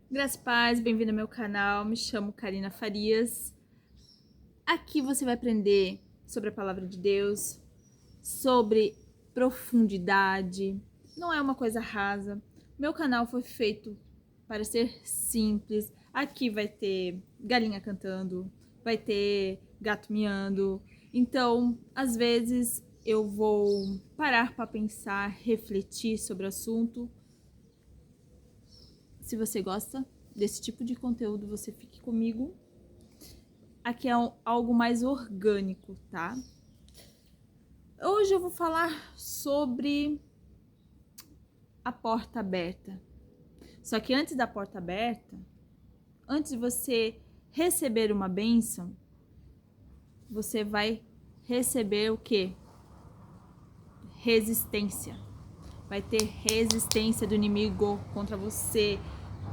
Graças e paz, bem-vindo ao meu canal, me chamo Karina Farias. Aqui você vai aprender sobre a palavra de Deus, sobre profundidade, não é uma coisa rasa. Meu canal foi feito para ser simples, aqui vai ter galinha cantando, vai ter gato miando, então às vezes eu vou parar para pensar, refletir sobre o assunto. Se você gosta desse tipo de conteúdo, você fique comigo. Aqui é algo mais orgânico, tá? Hoje eu vou falar sobre a porta aberta. Só que antes da porta aberta, antes de você receber uma bênção, você vai receber o quê? Resistência. Vai ter resistência do inimigo contra você,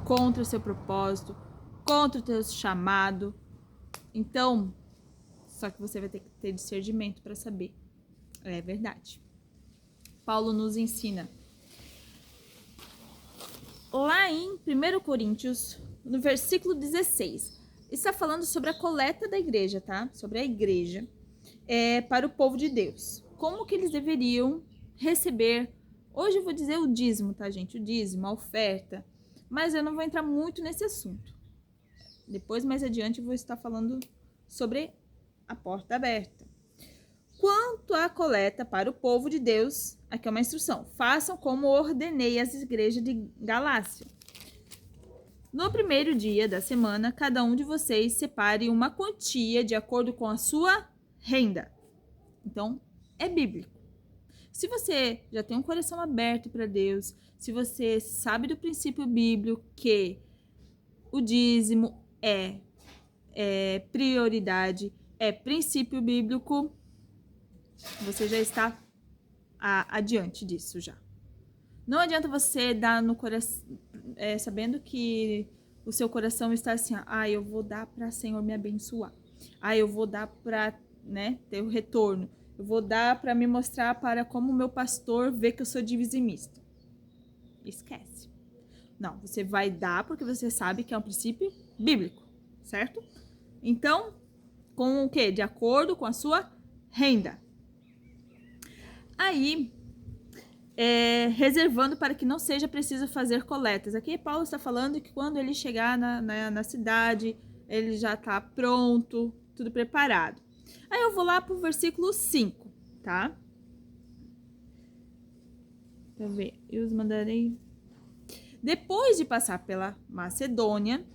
contra o seu propósito, contra o teu chamado. Então, só que você vai ter que ter discernimento para saber. É verdade. Paulo nos ensina. Lá em 1 Coríntios, no versículo 16, está falando sobre a coleta da igreja, tá? Sobre a igreja para o povo de Deus. Como que eles deveriam receber. Hoje eu vou dizer o dízimo, tá, gente? O dízimo, a oferta. Mas eu não vou entrar muito nesse assunto. Depois, mais adiante, eu vou estar falando sobre a porta aberta. Quanto à coleta para o povo de Deus, aqui é uma instrução. Façam como ordenei às igrejas de Galácia. No primeiro dia da semana, cada um de vocês separe uma quantia de acordo com a sua renda. Então, é bíblico. Se você já tem um coração aberto para Deus, se você sabe do princípio bíblico que o dízimo é prioridade, é princípio bíblico, você já está adiante disso já. Não adianta você dar no coração, sabendo que o seu coração está assim, eu vou dar para o Senhor me abençoar. Eu vou dar para, ter o retorno. Eu vou dar para me mostrar para como o meu pastor vê que eu sou dizimista. Esquece. Não, você vai dar porque você sabe que é um princípio bíblico, certo? Então, com o quê? De acordo com a sua renda. Aí, reservando para que não seja preciso fazer coletas. Aqui Paulo está falando que quando ele chegar na cidade, ele já está pronto, tudo preparado. Aí eu vou lá para o versículo 5, tá? Deixa eu ver. Eu os mandarei. Depois de passar pela Macedônia,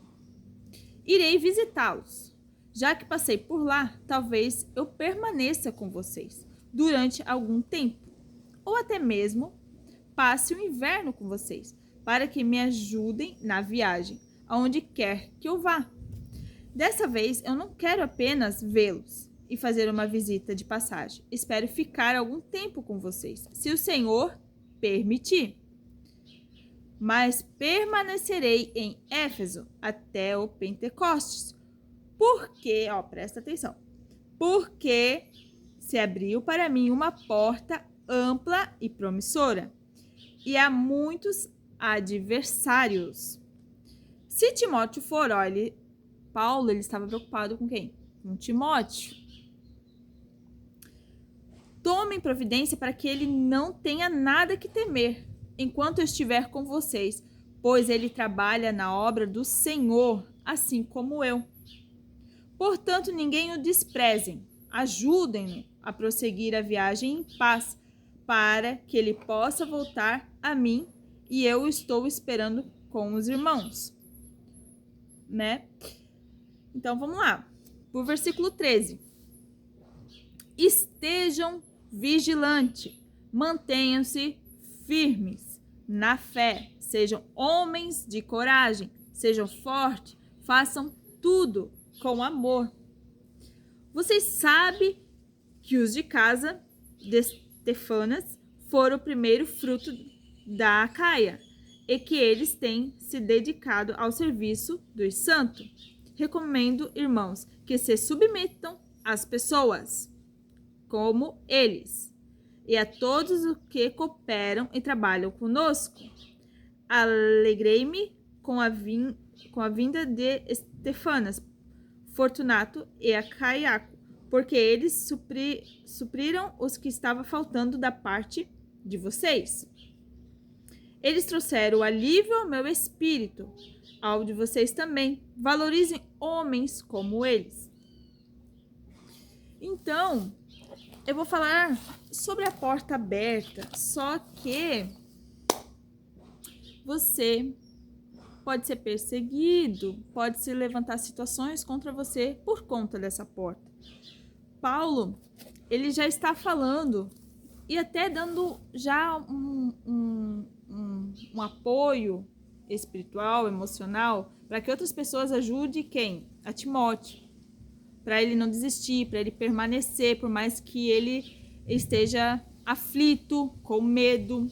irei visitá-los. Já que passei por lá, talvez eu permaneça com vocês durante algum tempo, ou até mesmo passe o inverno com vocês, para que me ajudem na viagem, aonde quer que eu vá. Dessa vez, eu não quero apenas vê-los e fazer uma visita de passagem. Espero ficar algum tempo com vocês, se o Senhor permitir. Mas permanecerei em Éfeso até o Pentecostes. Porque, presta atenção, porque se abriu para mim uma porta ampla e promissora, e há muitos adversários. Se Timóteo for, Paulo ele estava preocupado com quem? Com Timóteo. Tomem providência para que ele não tenha nada que temer enquanto eu estiver com vocês, pois ele trabalha na obra do Senhor, assim como eu. Portanto, ninguém o desprezem. Ajudem-no a prosseguir a viagem em paz, para que ele possa voltar a mim, e eu estou esperando com os irmãos. Então, vamos lá. Pro versículo 13. Estejam vigilantes, mantenham-se firmes na fé, sejam homens de coragem, sejam fortes, façam tudo com amor. Vocês sabem que os de casa de Stefanas foram o primeiro fruto da Acaia e que eles têm se dedicado ao serviço dos santos. Recomendo, irmãos, que se submetam às pessoas, como eles, e a todos os que cooperam e trabalham conosco. Alegrei-me com a vinda de Estefanas, Fortunato e Acaiaco, porque eles supriram os que estava faltando da parte de vocês. Eles trouxeram alívio ao meu espírito, ao de vocês também. Valorizem homens como eles. Então, eu vou falar sobre a porta aberta, só que você pode ser perseguido, pode se levantar situações contra você por conta dessa porta. Paulo, ele já está falando e até dando já um apoio espiritual, emocional, para que outras pessoas ajudem quem? A Timóteo. Para ele não desistir, para ele permanecer, por mais que ele esteja aflito, com medo.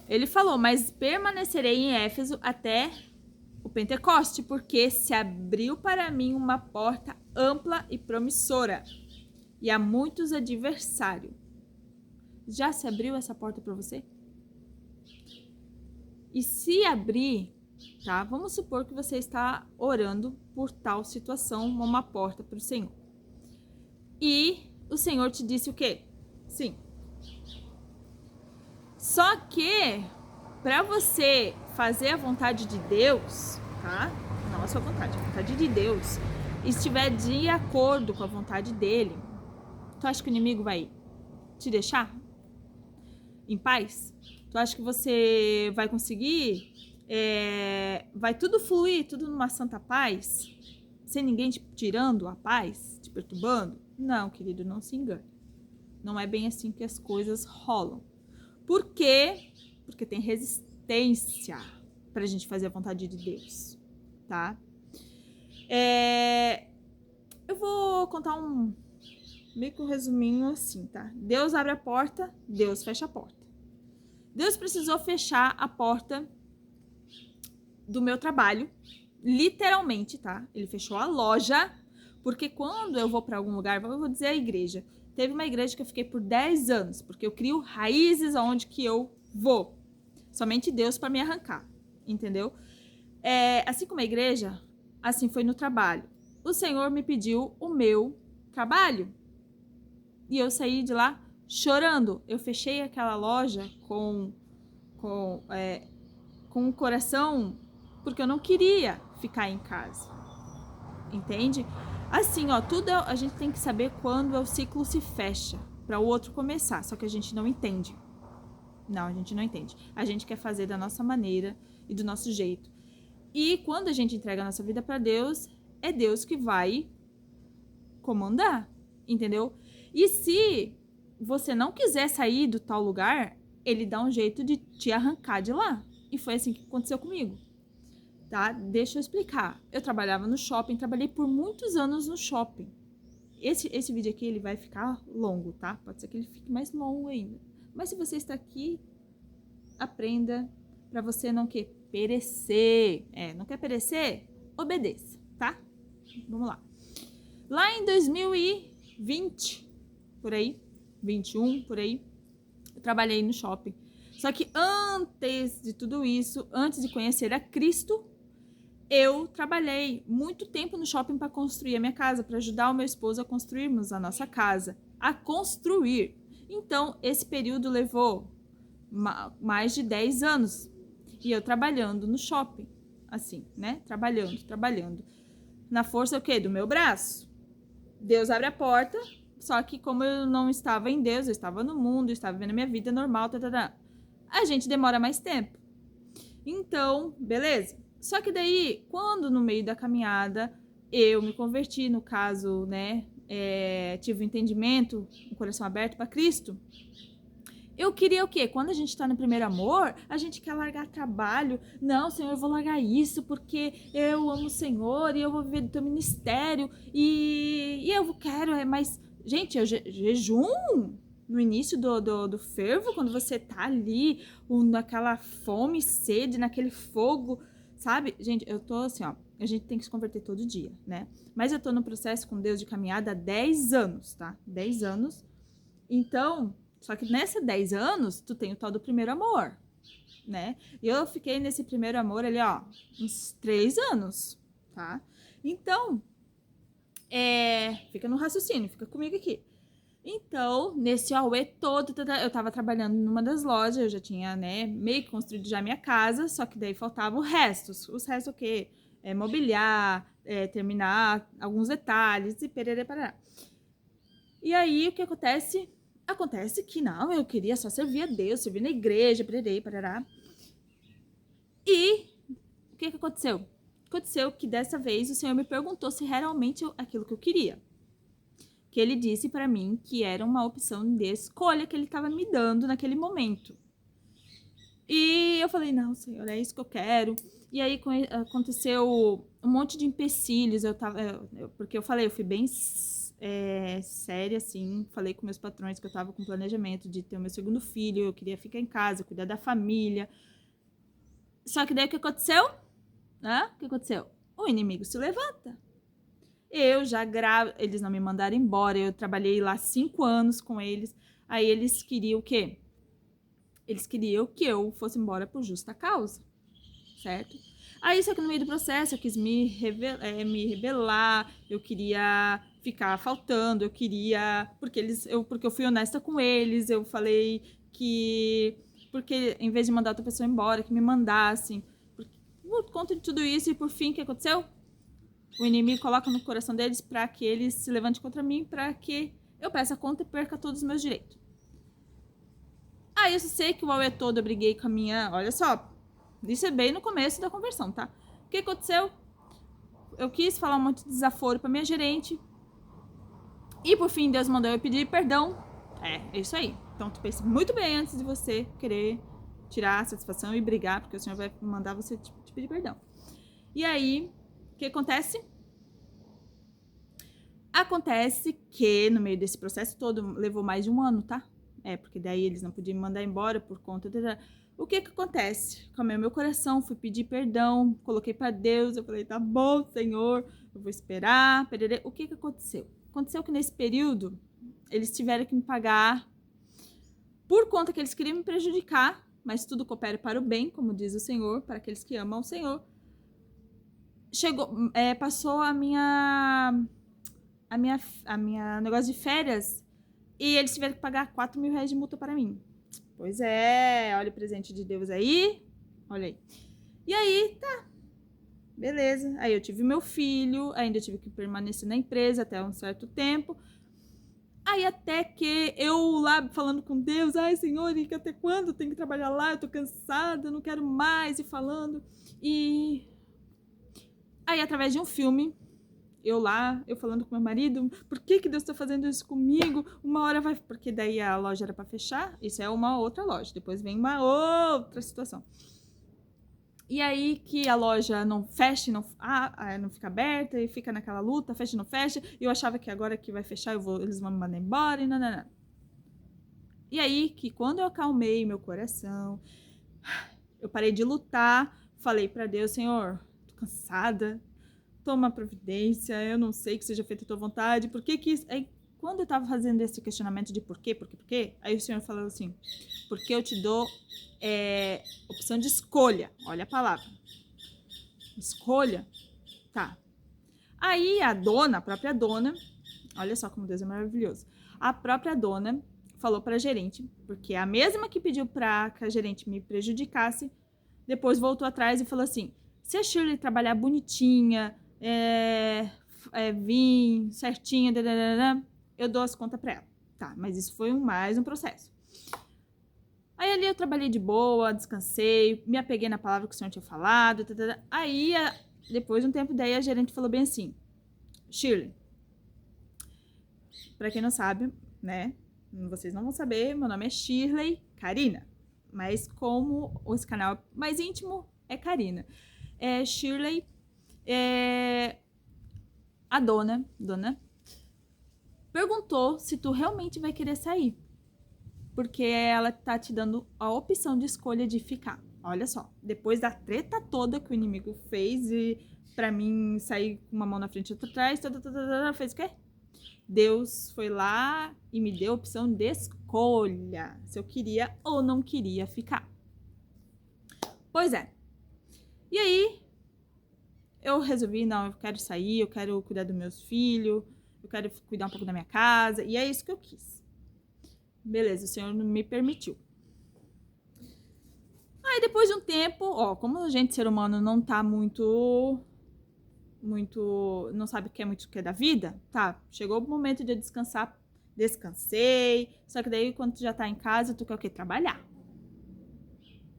Ele falou, mas permanecerei em Éfeso até o Pentecoste, porque se abriu para mim uma porta ampla e promissora, e há muitos adversários. Já se abriu essa porta para você? E se abrir, tá? Vamos supor que você está orando por tal situação, uma porta para o Senhor. E o Senhor te disse o quê? Sim. Só que, para você fazer a vontade de Deus, tá? Não a sua vontade, a vontade de Deus, estiver de acordo com a vontade dele, tu acha que o inimigo vai te deixar em paz? Tu acha que você vai conseguir? Vai tudo fluir, tudo numa santa paz? Sem ninguém te tirando a paz, te perturbando? Não, querido, não se engane. Não é bem assim que as coisas rolam. Por quê? Porque tem resistência pra gente fazer a vontade de Deus, tá? Eu vou contar meio que um resuminho assim, tá? Deus abre a porta, Deus fecha a porta. Deus precisou fechar a porta do meu trabalho, literalmente, tá? Ele fechou a loja, porque quando eu vou pra algum lugar, eu vou dizer a igreja. Teve uma igreja que eu fiquei por 10 anos, porque eu crio raízes aonde que eu vou. Somente Deus para me arrancar, entendeu? Assim como a igreja, assim foi no trabalho. O Senhor me pediu o meu trabalho e eu saí de lá chorando. Eu fechei aquela loja com o coração, porque eu não queria ficar em casa, entende? Assim, ó, tudo a gente tem que saber quando o ciclo se fecha para o outro começar, só que a gente não entende. Não, a gente não entende. A gente quer fazer da nossa maneira e do nosso jeito. E quando a gente entrega a nossa vida para Deus, é Deus que vai comandar, entendeu? E se você não quiser sair do tal lugar, ele dá um jeito de te arrancar de lá. E foi assim que aconteceu comigo. Tá? Deixa eu explicar. Eu trabalhava no shopping, trabalhei por muitos anos no shopping. Esse vídeo aqui, ele vai ficar longo, tá? Pode ser que ele fique mais longo ainda. Mas se você está aqui, aprenda para você não quer perecer. Não quer perecer? Obedeça, tá? Vamos lá. Lá em 2020, por aí, 21, por aí, eu trabalhei no shopping. Só que antes de tudo isso, antes de conhecer a Cristo, eu trabalhei muito tempo no shopping para construir a minha casa, para ajudar o meu esposo a construirmos a nossa casa, a construir. Então, esse período levou mais de 10 anos. E eu trabalhando no shopping, assim, né? Trabalhando. Na força o quê? Do meu braço. Deus abre a porta, só que como eu não estava em Deus, eu estava no mundo, eu estava vivendo a minha vida normal, a gente demora mais tempo. Então, beleza. Só que daí, quando no meio da caminhada eu me converti, no caso, né, tive um entendimento, um coração aberto para Cristo, eu queria o quê? Quando a gente tá no primeiro amor, a gente quer largar trabalho. Não, Senhor, eu vou largar isso porque eu amo o Senhor e eu vou viver do teu ministério e eu quero, mas, gente, jejum no início do fervo, quando você tá ali, naquela fome e sede, naquele fogo, sabe? Gente, eu tô assim, ó, a gente tem que se converter todo dia, né? Mas eu tô no processo com Deus de caminhada há 10 anos, tá? 10 anos. Então, só que nessa 10 anos, tu tem o tal do primeiro amor, né? E eu fiquei nesse primeiro amor ali, ó, uns 3 anos, tá? Então, fica no raciocínio, fica comigo aqui. Então, nesse auê todo, eu tava trabalhando numa das lojas, eu já tinha, né, meio que construído já a minha casa, só que daí faltava os restos. Os restos o quê? Mobiliar, terminar alguns detalhes e perere parará. E aí, o que acontece? Acontece que não, eu queria só servir a Deus, servir na igreja, perere parará. E o que aconteceu? Aconteceu que dessa vez o Senhor me perguntou se realmente aquilo que eu queria. Que ele disse para mim que era uma opção de escolha que ele estava me dando naquele momento. E eu falei, não, Senhor, é isso que eu quero. E aí aconteceu um monte de empecilhos. Porque eu falei, eu fui bem séria, assim. Falei com meus patrões que eu estava com planejamento de ter o meu segundo filho. Eu queria ficar em casa, cuidar da família. Só que daí o que aconteceu? O que aconteceu? O inimigo se levanta. Eu já eles não me mandaram embora, eu trabalhei lá 5 anos com eles. Aí eles queriam o quê? Eles queriam que eu fosse embora por justa causa, certo? Aí só que no meio do processo eu quis me rebelar, eu queria ficar faltando, eu queria... Porque eu fui honesta com eles, eu falei que... Porque em vez de mandar outra pessoa embora, que me mandassem. Por conta de tudo isso, e por fim, o que aconteceu? O inimigo coloca no coração deles para que eles se levantem contra mim, para que eu peça conta e perca todos os meus direitos. Aí eu sei que o auê todo eu briguei com a minha... Olha só, isso é bem no começo da conversão, tá? O que aconteceu? Eu quis falar um monte de desaforo para minha gerente. E por fim, Deus mandou eu pedir perdão. É isso aí. Então tu pensa muito bem antes de você querer tirar a satisfação e brigar, porque o Senhor vai mandar você te pedir perdão. E aí... O que acontece? Acontece que no meio desse processo todo, levou mais de 1 ano, tá? Porque daí eles não podiam me mandar embora por conta de... O que acontece? Calmei meu coração, fui pedir perdão, coloquei pra Deus, eu falei, tá bom, Senhor, eu vou esperar, perere. O que aconteceu? Aconteceu que nesse período, eles tiveram que me pagar por conta que eles queriam me prejudicar, mas tudo coopera para o bem, como diz o Senhor, para aqueles que amam o Senhor. Passou a minha negócio de férias e eles tiveram que pagar 4 mil reais de multa para mim. Pois é, olha o presente de Deus aí, olha aí. E aí, tá, beleza. Aí eu tive meu filho, ainda tive que permanecer na empresa até um certo tempo. Aí até que eu lá falando com Deus, ai Senhor, e até quando eu tenho que trabalhar lá? Eu tô cansada, eu não quero mais, e falando. E aí através de um filme, eu falando com meu marido, por que Deus tá fazendo isso comigo? Uma hora vai... Porque daí a loja era pra fechar, isso é uma outra loja, depois vem uma outra situação. E aí que a loja não fecha, não fica aberta, e fica naquela luta, fecha, não fecha, e eu achava que agora que vai fechar, eles vão me mandar embora, e não. E aí que quando eu acalmei meu coração, eu parei de lutar, falei pra Deus, Senhor, tô cansada, toma providência, eu não sei que seja feita a tua vontade, por que isso... Aí, quando eu tava fazendo esse questionamento de por quê, aí o Senhor falou assim, porque eu te dou opção de escolha, olha a palavra, escolha, tá. Aí a própria dona, olha só como Deus é maravilhoso, a própria dona falou pra gerente, porque a mesma que pediu pra que a gerente me prejudicasse, depois voltou atrás e falou assim, se a Shirley trabalhar bonitinha, vir certinha, eu dou as contas pra ela. Tá, mas isso foi mais um processo. Aí ali eu trabalhei de boa, descansei, me apeguei na palavra que o Senhor tinha falado. Aí, depois de um tempo, daí a gerente falou bem assim, Shirley, pra quem não sabe, né, vocês não vão saber, meu nome é Shirley Karina, mas como esse canal mais íntimo é Karina. Shirley, a dona perguntou se tu realmente vai querer sair, porque ela tá te dando a opção de escolha de ficar. Olha só, depois da treta toda que o inimigo fez e pra mim sair com uma mão na frente e outra atrás, fez o quê? Deus foi lá e me deu a opção de escolha, se eu queria ou não queria ficar. Pois é. E aí, eu resolvi, não, eu quero sair, eu quero cuidar dos meus filhos, eu quero cuidar um pouco da minha casa, e é isso que eu quis. Beleza, o Senhor me permitiu. Aí, depois de um tempo, ó, como a gente, ser humano, não tá muito, não sabe o que é muito o que é da vida, tá, chegou o momento de eu descansar, descansei, só que daí, quando tu já tá em casa, tu quer o quê? Trabalhar.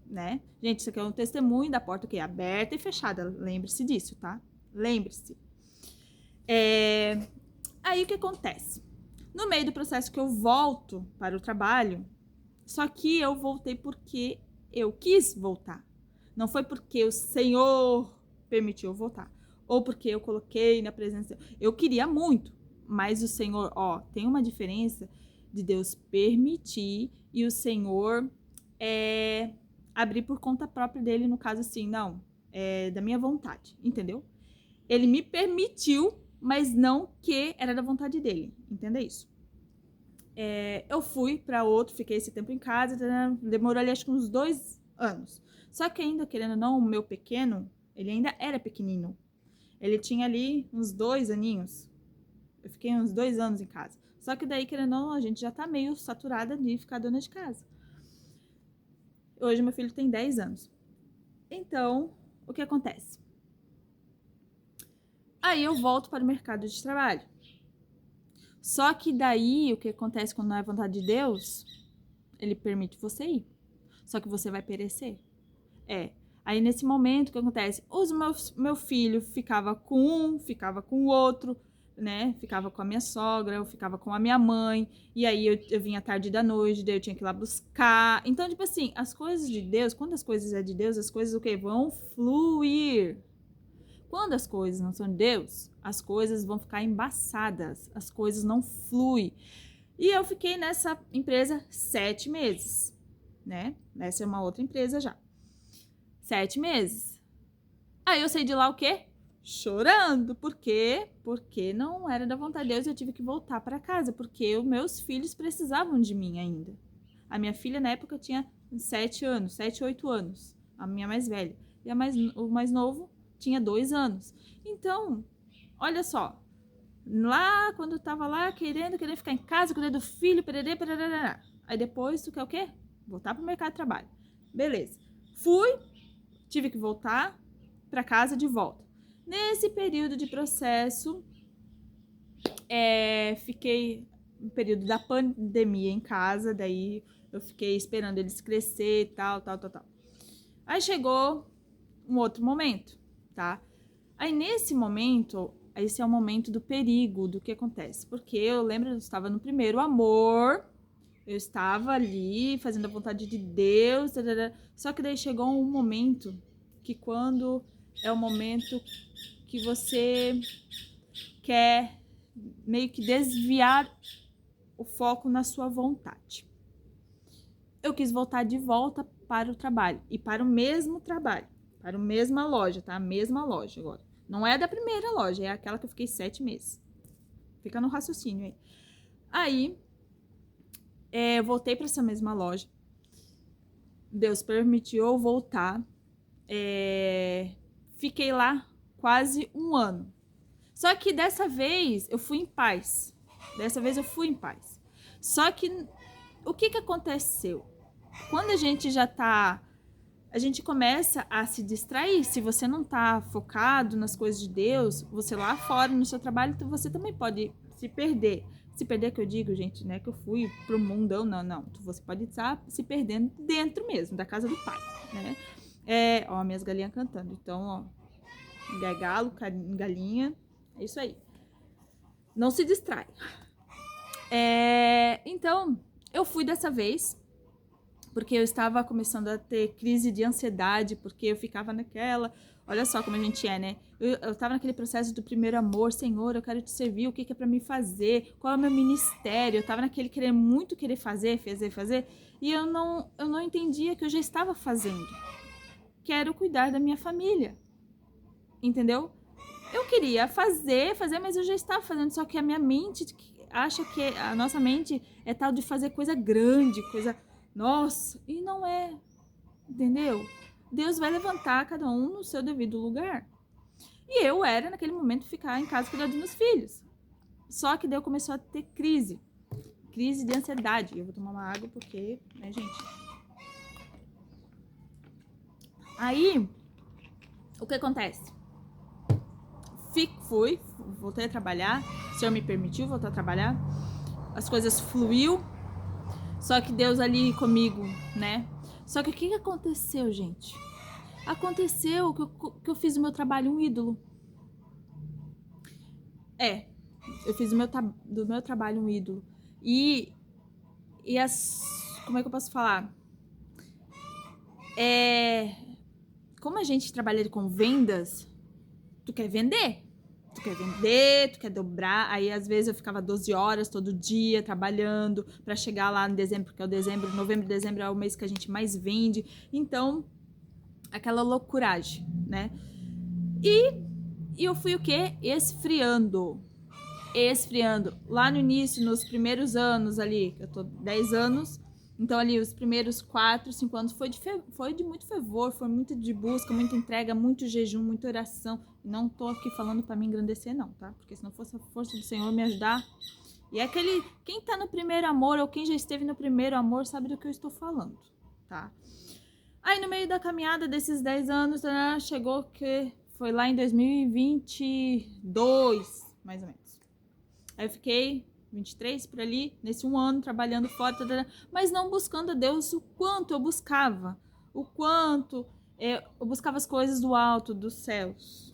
Né? Gente, isso aqui é um testemunho da porta que é aberta e fechada. Lembre-se disso, tá? Lembre-se. Aí o que acontece? No meio do processo que eu volto para o trabalho, só que eu voltei porque eu quis voltar. Não foi porque o Senhor permitiu eu voltar. Ou porque eu coloquei na presença. Eu queria muito, mas o Senhor, ó, tem uma diferença de Deus permitir e o Senhor abrir por conta própria dele, no caso assim, não, da minha vontade, entendeu? Ele me permitiu, mas não que era da vontade dele, entenda isso. Eu fui para outro, fiquei esse tempo em casa, demorou ali acho que uns 2 anos. Só que ainda, querendo ou não, o meu pequeno, ele ainda era pequenino. Ele tinha ali uns 2 aninhos. Eu fiquei uns 2 anos em casa. Só que daí, querendo ou não, a gente já tá meio saturada de ficar dona de casa. Hoje meu filho tem 10 anos. Então, o que acontece? Aí eu volto para o mercado de trabalho. Só que daí, o que acontece quando não é vontade de Deus? Ele permite você ir. Só que você vai perecer. Aí nesse momento, o que acontece? Meu filho ficava com um, ficava com o outro, né? Ficava com a minha sogra, eu ficava com a minha mãe, e aí eu vinha tarde da noite, daí eu tinha que ir lá buscar. Então, tipo assim, as coisas de Deus, quando as coisas é de Deus, as coisas o quê? Vão fluir. Quando as coisas não são de Deus, as coisas vão ficar embaçadas, as coisas não fluem. E eu fiquei nessa empresa 7 meses, né? Essa é uma outra empresa já. 7 meses. Aí eu saí de lá o quê? Chorando. Por quê? Porque não era da vontade de Deus, eu tive que voltar para casa, porque os meus filhos precisavam de mim ainda. A minha filha na época tinha 7 anos, 7, 8 anos, a minha mais velha. E o mais novo tinha 2 anos. Então, olha só, lá quando eu tava lá querendo ficar em casa, cuidar do filho, pererê, pererê. Aí depois tu quer o quê? Voltar pro mercado de trabalho. Beleza. Fui, tive que voltar para casa de volta. Nesse período de processo, fiquei no período da pandemia em casa, daí eu fiquei esperando eles crescer e tal. Aí chegou um outro momento, tá? Aí nesse momento, esse é o momento do perigo, do que acontece. Porque eu lembro, eu estava no primeiro amor, eu estava ali fazendo a vontade de Deus, só que daí chegou um momento que quando é o momento que você quer meio que desviar o foco na sua vontade. Eu quis voltar de volta para o trabalho e para o mesmo trabalho, para a mesma loja, tá? A mesma loja agora. Não é da primeira loja, é aquela que eu fiquei 7 meses. Fica no raciocínio aí. Aí, eu voltei para essa mesma loja. Deus permitiu eu voltar. Fiquei lá quase 1 ano. Só que dessa vez eu fui em paz. Só que o que aconteceu? Quando a gente a gente começa a se distrair. Se você não tá focado nas coisas de Deus, você lá fora no seu trabalho, você também pode se perder. Se perder, que eu digo, gente, né? Que eu fui pro mundão, não. Você pode estar se perdendo dentro mesmo, da casa do pai, né? Ó, minhas galinhas cantando. Então, ó, galo, galinha, é isso aí. Não se distrai. Então, eu fui dessa vez, porque eu estava começando a ter crise de ansiedade, porque eu ficava naquela... Olha só como a gente é, né? Eu tava naquele processo do primeiro amor. Senhor, eu quero te servir, o que é pra mim fazer? Qual é o meu ministério? Eu tava naquele muito querer fazer, e eu não entendia que eu já estava fazendo. Quero cuidar da minha família, entendeu? Eu queria fazer, mas eu já estava fazendo, só que a minha mente acha que a nossa mente é tal de fazer coisa grande, coisa, nossa, e não é, entendeu? Deus vai levantar cada um no seu devido lugar. E eu era, naquele momento, ficar em casa cuidando dos meus filhos. Só que daí eu começou a ter crise de ansiedade. Eu vou tomar uma água porque, né, gente? Aí, o que acontece? Voltei a trabalhar, o Senhor me permitiu voltar a trabalhar, as coisas fluiu, só que Deus ali comigo, né? Só que o que aconteceu, gente? Aconteceu que eu fiz o meu trabalho um ídolo. Eu fiz do meu trabalho um ídolo. E como é que eu posso falar? Como a gente trabalha com vendas, tu quer vender, tu quer dobrar. Aí às vezes eu ficava 12 horas todo dia trabalhando para chegar lá em dezembro, porque é o dezembro, novembro, dezembro é o mês que a gente mais vende. Então, aquela loucuragem, né? E eu fui o quê? Esfriando. Lá no início, nos primeiros anos ali, eu tô 10 anos, então ali os primeiros 4, 5 anos foi de muito fervor, foi muito de busca, muita entrega, muito jejum, muita oração. Não tô aqui falando para me engrandecer não, tá? Porque se não fosse a força do Senhor me ajudar. E é quem tá no primeiro amor ou quem já esteve no primeiro amor sabe do que eu estou falando, tá? Aí no meio da caminhada desses 10 anos, chegou que foi lá em 2022, mais ou menos. Aí eu fiquei 23 por ali, nesse um ano, trabalhando fora, mas não buscando a Deus o quanto eu buscava. O quanto eu buscava as coisas do alto, dos céus.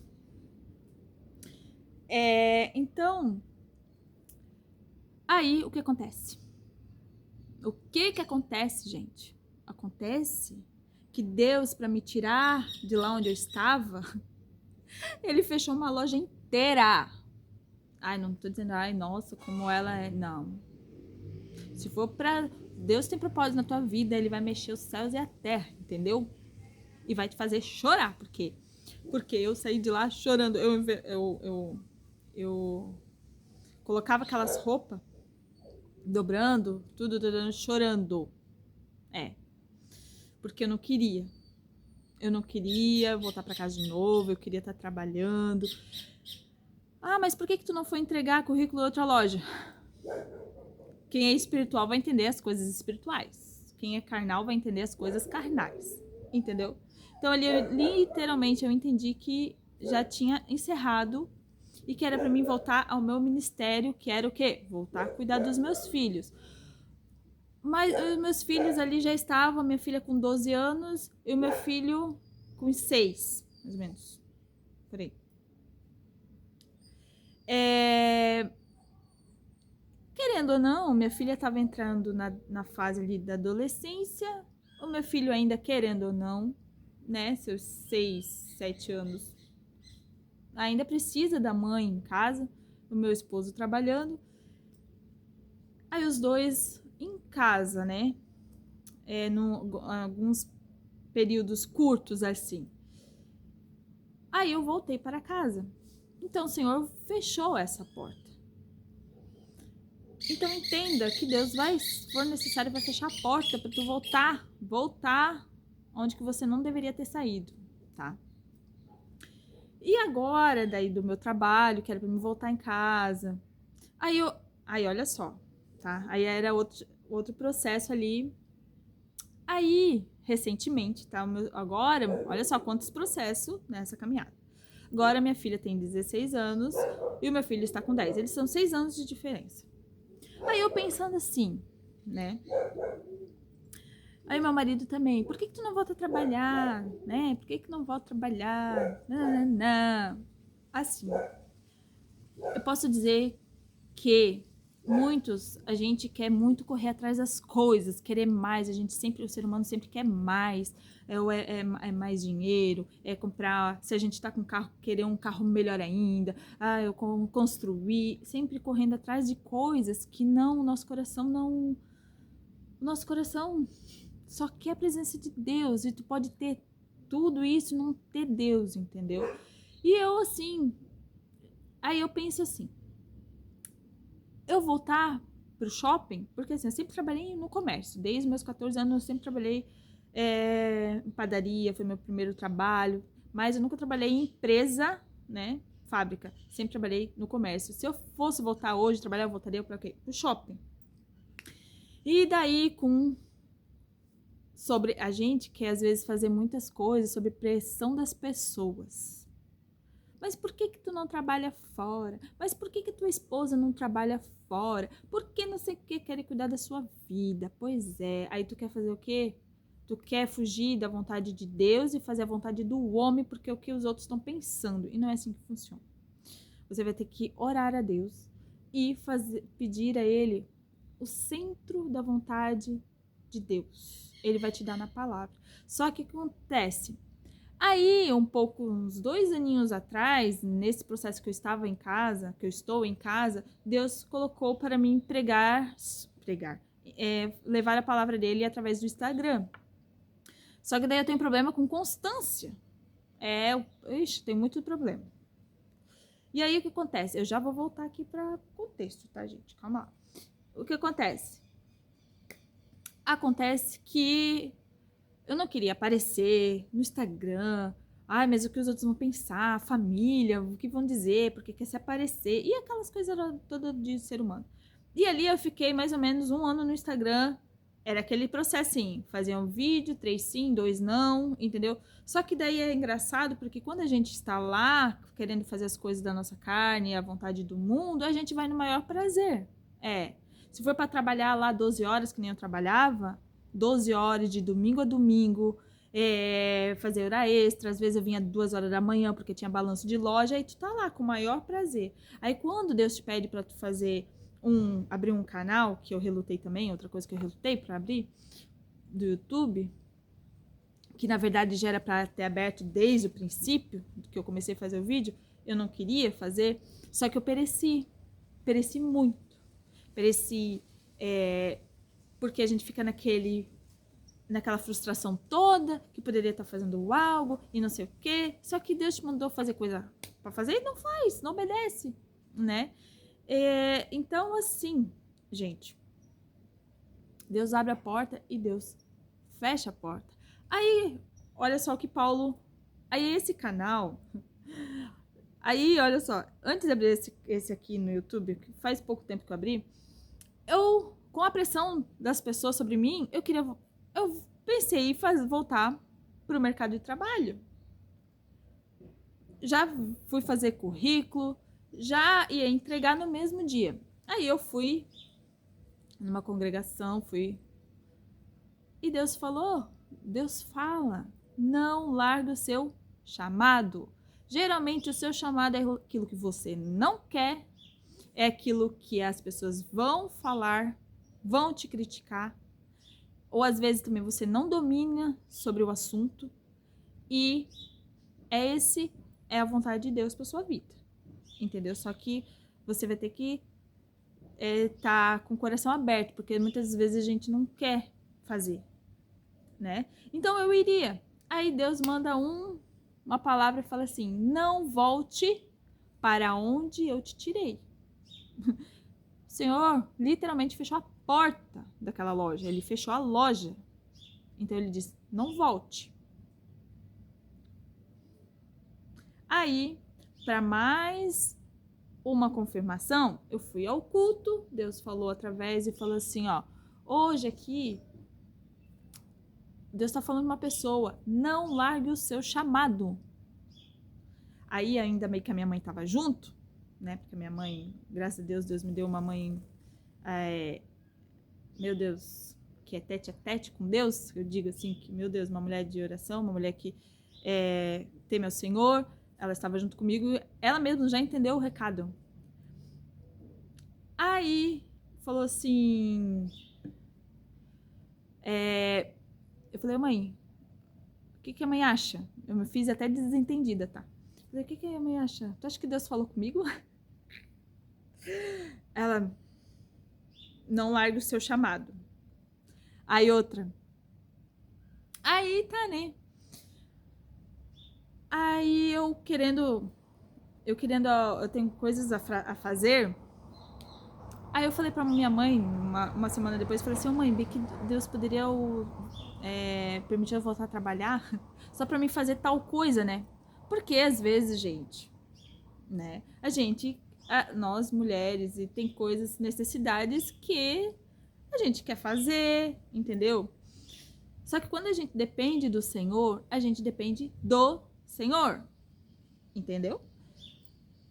Então, aí o que acontece? O que acontece, gente? Acontece que Deus, para me tirar de lá onde eu estava, ele fechou uma loja inteira. Ai, não tô dizendo, ai, nossa, como ela é. Não. Se for pra... Deus tem propósito na tua vida, ele vai mexer os céus e a terra, entendeu? E vai te fazer chorar. Por quê? Porque eu saí de lá chorando. Eu colocava aquelas roupas, dobrando, tudo, chorando. Porque eu não queria. Eu não queria voltar pra casa de novo, eu queria estar trabalhando. Ah, mas por que tu não foi entregar currículo em outra loja? Quem é espiritual vai entender as coisas espirituais. Quem é carnal vai entender as coisas carnais. Entendeu? Então, ali, literalmente, eu entendi que já tinha encerrado e que era para mim voltar ao meu ministério, que era o quê? Voltar a cuidar dos meus filhos. Mas os meus filhos ali já estavam, minha filha com 12 anos e o meu filho com 6, mais ou menos. Por aí. Querendo ou não, minha filha estava entrando na fase ali da adolescência, o meu filho ainda querendo ou não, né, seus 6, 7 anos, ainda precisa da mãe em casa, o meu esposo trabalhando, aí os dois em casa, né, alguns períodos curtos assim. Aí eu voltei para casa, então o Senhor fechou essa porta. Então entenda que Deus vai, se for necessário, vai fechar a porta para tu voltar onde que você não deveria ter saído, tá? E agora, daí do meu trabalho, que era para me voltar em casa. Aí olha só, tá? Aí era outro processo ali. Aí, recentemente, tá? Agora, olha só quantos processos nessa caminhada. Agora minha filha tem 16 anos e o meu filho está com 10. Eles são 6 anos de diferença. Aí eu pensando assim, né? Aí meu marido também, por que tu não volta a trabalhar, né? Por que não volta a trabalhar? Não. Assim, eu posso dizer que a gente quer muito correr atrás das coisas, querer mais, o ser humano sempre quer mais, é mais dinheiro, é comprar, se a gente tá com carro, querer um carro melhor ainda, eu construir, sempre correndo atrás de coisas que o nosso coração só quer a presença de Deus, e tu pode ter tudo isso e não ter Deus, entendeu? E eu assim, Aí eu penso assim, eu voltar pro shopping, porque assim, eu sempre trabalhei no comércio, desde meus 14 anos eu sempre trabalhei em padaria, foi meu primeiro trabalho, mas eu nunca trabalhei em empresa, né, fábrica, sempre trabalhei no comércio. Se eu fosse voltar hoje, trabalhar, eu voltaria para quê? Pro shopping. E daí sobre a gente quer às vezes fazer muitas coisas sob pressão das pessoas. Mas por que que tu não trabalha fora? Mas por que que tua esposa não trabalha fora? Por que não sei o que querem cuidar da sua vida? Pois é, aí tu quer fazer o quê? Tu quer fugir da vontade de Deus e fazer a vontade do homem porque é o que os outros estão pensando. E não é assim que funciona. Você vai ter que orar a Deus e pedir a Ele o centro da vontade de Deus. Ele vai te dar na palavra. Só que o que acontece? Aí, uns 2 aninhos atrás, nesse processo que eu estava em casa, que eu estou em casa, Deus colocou para mim levar a palavra dele através do Instagram. Só que daí eu tenho problema com constância. Tem muito problema. E aí o que acontece? Eu já vou voltar aqui para contexto, tá, gente? Calma lá. O que acontece? Acontece que eu não queria aparecer no Instagram. Ai, mas o que os outros vão pensar? A família, o que vão dizer? Porque quer se aparecer? E aquelas coisas todas de ser humano. E ali eu fiquei mais ou menos 1 ano no Instagram. Era aquele processinho. Fazia um vídeo, 3 sim, 2 não, entendeu? Só que daí é engraçado porque quando a gente está lá querendo fazer as coisas da nossa carne, à vontade do mundo, a gente vai no maior prazer. Se for para trabalhar lá 12 horas, que nem eu trabalhava, 12 horas de domingo a domingo, fazer hora extra, às vezes eu vinha 2 horas da manhã porque tinha balanço de loja, aí tu tá lá com o maior prazer. Aí quando Deus te pede para tu abrir um canal, que eu relutei também, outra coisa que eu relutei para abrir, do YouTube, que na verdade já era para ter aberto desde o princípio, que eu comecei a fazer o vídeo, eu não queria fazer, só que eu pereci muito, pereci porque a gente fica naquela frustração toda, que poderia estar fazendo algo e não sei o quê. Só que Deus te mandou fazer coisa para fazer e não faz, não obedece, né? Então, assim, gente, Deus abre a porta e Deus fecha a porta. Aí, olha só o que Paulo... Aí, esse canal... Aí, olha só, antes de abrir esse aqui no YouTube, que faz pouco tempo que eu abri, com a pressão das pessoas sobre mim, eu pensei em voltar para o mercado de trabalho. Já fui fazer currículo, já ia entregar no mesmo dia. Aí eu fui numa congregação, e Deus fala, não larga o seu chamado. Geralmente o seu chamado é aquilo que você não quer, é aquilo que as pessoas vão falar, vão te criticar, ou às vezes também você não domina sobre o assunto, e esse é a vontade de Deus para sua vida, entendeu? Só que você vai ter que tá com o coração aberto, porque muitas vezes a gente não quer fazer, né? Então eu iria. Aí Deus manda uma palavra e fala assim: não volte para onde eu te tirei. O Senhor literalmente fechou a porta daquela loja. Ele fechou a loja. Então ele diz: não volte. Aí, para mais uma confirmação, eu fui ao culto. Deus falou através e falou assim: ó, hoje aqui Deus está falando uma pessoa, não largue o seu chamado. Aí ainda meio que a minha mãe estava junto, né? Porque a minha mãe, graças a Deus, Deus me deu uma mãe, meu Deus, que é tete a tete com Deus. Eu digo assim, que meu Deus, uma mulher de oração, uma mulher que teme ao Senhor. Ela estava junto comigo, ela mesma já entendeu o recado. Aí falou assim, eu falei, mãe, o que a mãe acha? Eu me fiz até desentendida, tá? Eu falei, o que a mãe acha? Tu acha que Deus falou comigo? Ela, não larga o seu chamado. Aí outra, aí tá, né? Aí eu querendo, eu tenho coisas a fazer. Aí eu falei pra minha mãe, uma semana depois, falei assim, mãe, vi que Deus poderia permitir eu voltar a trabalhar só pra mim fazer tal coisa, né? Porque às vezes, gente, né? Nós mulheres, e tem coisas, necessidades que a gente quer fazer, entendeu? Só que quando a gente depende do Senhor, a gente depende do Senhor, entendeu?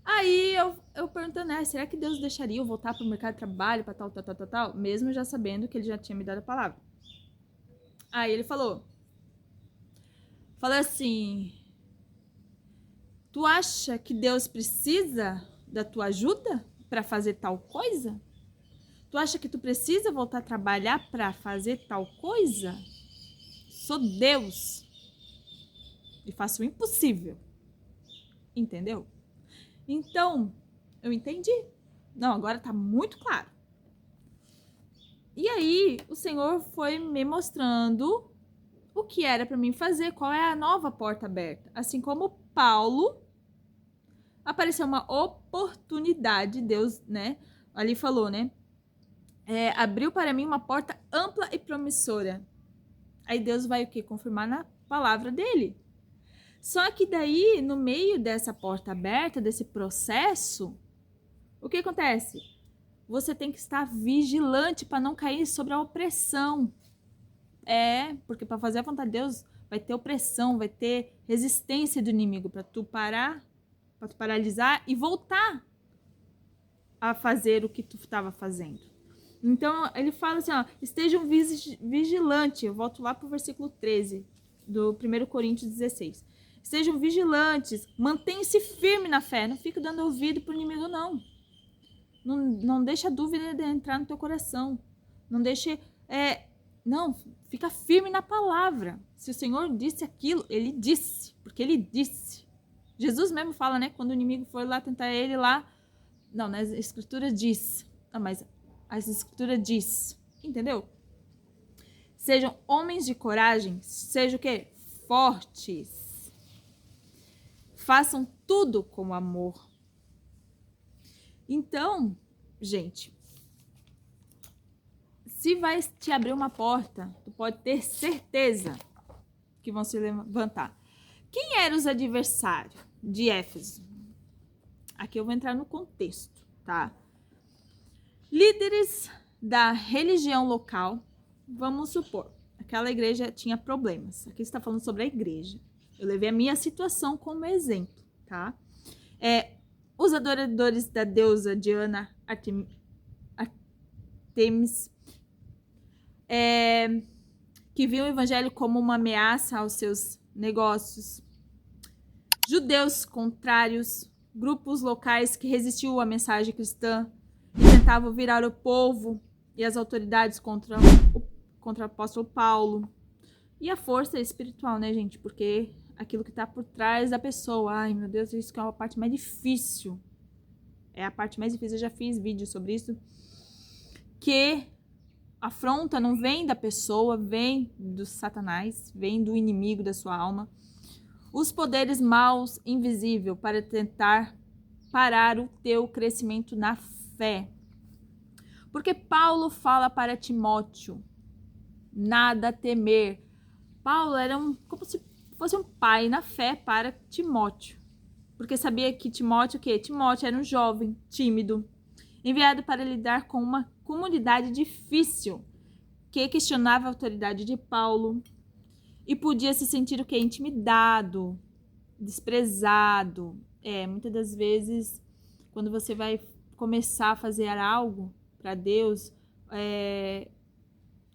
Aí eu perguntando, né, será que Deus deixaria eu voltar pro mercado de trabalho pra tal, mesmo já sabendo que ele já tinha me dado a palavra. Aí ele falou assim, tu acha que Deus precisa da tua ajuda pra fazer tal coisa? Tu acha que tu precisa voltar a trabalhar pra fazer tal coisa? Sou Deus e faço o impossível, entendeu? Então, eu entendi. Não, agora tá muito claro. E aí, o Senhor foi me mostrando o que era para mim fazer, qual é a nova porta aberta. Assim como Paulo, apareceu uma oportunidade, Deus, né, ali falou, né, abriu para mim uma porta ampla e promissora. Aí Deus vai o quê? Confirmar na palavra dele. Só que daí, no meio dessa porta aberta, desse processo, o que acontece? Você tem que estar vigilante para não cair sobre a opressão. Porque para fazer a vontade de Deus vai ter opressão, vai ter resistência do inimigo para tu parar, para tu paralisar e voltar a fazer o que tu estava fazendo. Então ele fala assim, ó, estejam vigilantes. Eu volto lá pro versículo 13 do 1 Coríntios 16. Estejam vigilantes, mantenham-se firme na fé, não fica dando ouvido pro inimigo não. Não deixa a dúvida de entrar no teu coração. Não deixe... não, fica firme na palavra. Se o Senhor disse aquilo, Ele disse. Porque Ele disse. Jesus mesmo fala, né? Quando o inimigo for lá tentar ele lá... Não, nas Escrituras diz. Não, mas as Escrituras diz. Entendeu? Sejam homens de coragem. Sejam o quê? Fortes. Façam tudo com amor. Então, gente, se vai te abrir uma porta, tu pode ter certeza que vão se levantar. Quem eram os adversários de Éfeso? Aqui eu vou entrar no contexto, tá? Líderes da religião local, vamos supor, aquela igreja tinha problemas. Aqui está falando sobre a igreja. Eu levei a minha situação como exemplo, tá? Os adoradores da deusa Diana Artemis, que viam o evangelho como uma ameaça aos seus negócios. Judeus contrários, grupos locais que resistiam à mensagem cristã e tentavam virar o povo e as autoridades contra o apóstolo Paulo. E a força espiritual, né, gente? Porque aquilo que tá por trás da pessoa. Ai, meu Deus, isso que é a parte mais difícil. É a parte mais difícil, eu já fiz vídeo sobre isso. Que a afronta não vem da pessoa, vem do Satanás, vem do inimigo da sua alma. Os poderes maus invisíveis para tentar parar o teu crescimento na fé. Porque Paulo fala para Timóteo, nada a temer. Paulo era como se fosse um pai na fé para Timóteo. Porque sabia que Timóteo era um jovem tímido, enviado para lidar com uma comunidade difícil, que questionava a autoridade de Paulo e podia se sentir intimidado, desprezado. Muitas das vezes, quando você vai começar a fazer algo para Deus,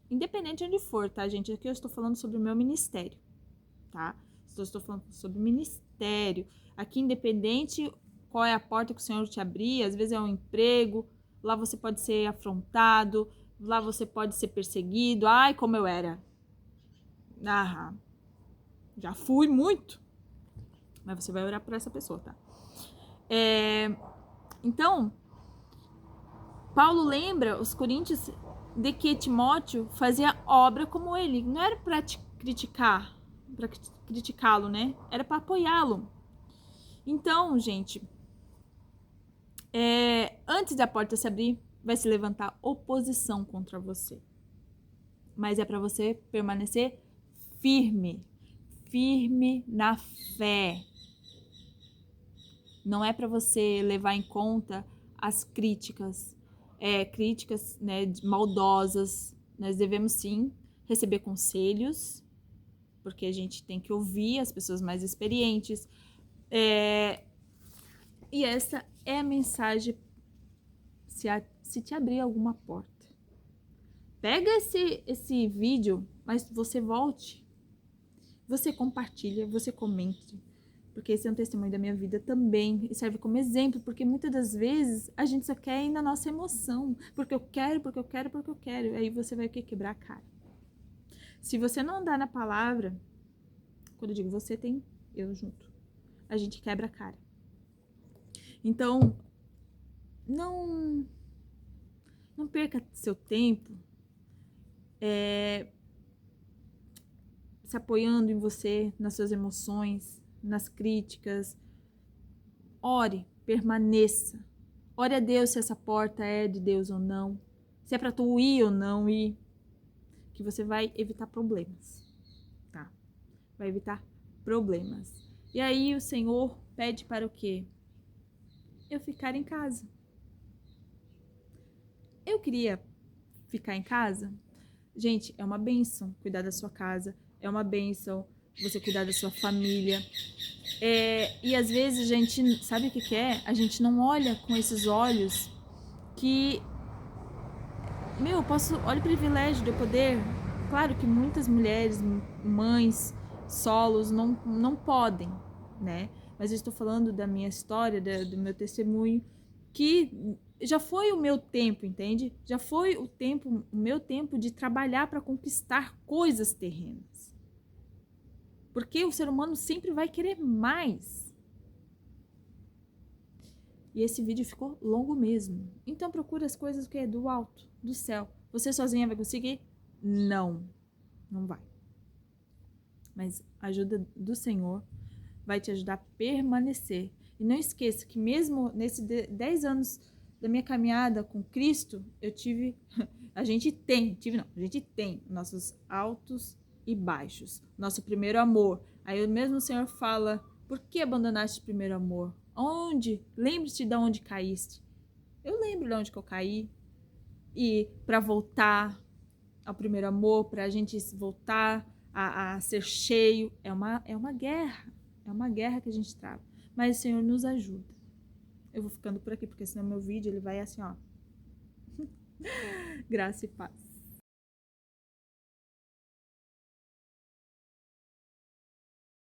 independente de onde for, tá, gente? Aqui eu estou falando sobre o meu ministério, tá? Estou falando sobre o ministério. Aqui, independente qual é a porta que o Senhor te abrir, às vezes é um emprego, lá você pode ser afrontado, lá você pode ser perseguido. Ai, como eu era. Já fui muito. Mas você vai orar por essa pessoa, tá? Então, Paulo lembra os coríntios de que Timóteo fazia obra como ele. Não era para te criticar, para criticá-lo, né? Era para apoiá-lo. Então, gente, Antes da porta se abrir, vai se levantar oposição contra você. Mas é para você permanecer firme, firme na fé. Não é para você levar em conta as críticas, né, maldosas. Nós devemos sim receber conselhos, porque a gente tem que ouvir as pessoas mais experientes. E essa é a mensagem se te abrir alguma porta. Pega esse vídeo, mas você volte. Você compartilha, você comente. Porque esse é um testemunho da minha vida também. E serve como exemplo, porque muitas das vezes a gente só quer ir na nossa emoção. Porque eu quero, porque eu quero, porque eu quero. Aí você vai o quê? Quebrar a cara. Se você não andar na palavra, quando eu digo você, tem eu junto. A gente quebra a cara. Então, não perca seu tempo se apoiando em você, nas suas emoções, nas críticas. Ore, permaneça. Ore a Deus se essa porta é de Deus ou não. Se é para tu ir ou não ir. Que você vai evitar problemas. Tá? Vai evitar problemas. E aí o Senhor pede para o quê? Eu ficar em casa. Eu queria ficar em casa. Gente, é uma bênção cuidar da sua casa. É uma bênção você cuidar da sua família. E às vezes a gente, sabe o que é? A gente não olha com esses olhos que, olha o privilégio de eu poder. Claro que muitas mulheres, mães, solos, não podem, né? Mas eu estou falando da minha história, do meu testemunho, que já foi o meu tempo, entende? Já foi o meu tempo de trabalhar para conquistar coisas terrenas. Porque o ser humano sempre vai querer mais. E esse vídeo ficou longo mesmo. Então procura as coisas que é do alto, do céu. Você sozinha vai conseguir? Não vai. Mas a ajuda do Senhor vai te ajudar a permanecer. E não esqueça que mesmo nesses 10 anos da minha caminhada com Cristo, a gente tem nossos altos e baixos. Nosso primeiro amor. Aí o mesmo Senhor fala, por que abandonaste o primeiro amor? Onde? Lembre-te de onde caíste. Eu lembro de onde que eu caí. E para voltar ao primeiro amor, para a gente voltar a ser cheio, é uma guerra. É uma guerra que a gente trava. Mas o Senhor nos ajuda. Eu vou ficando por aqui, porque senão meu vídeo ele vai assim, ó. Graça e paz.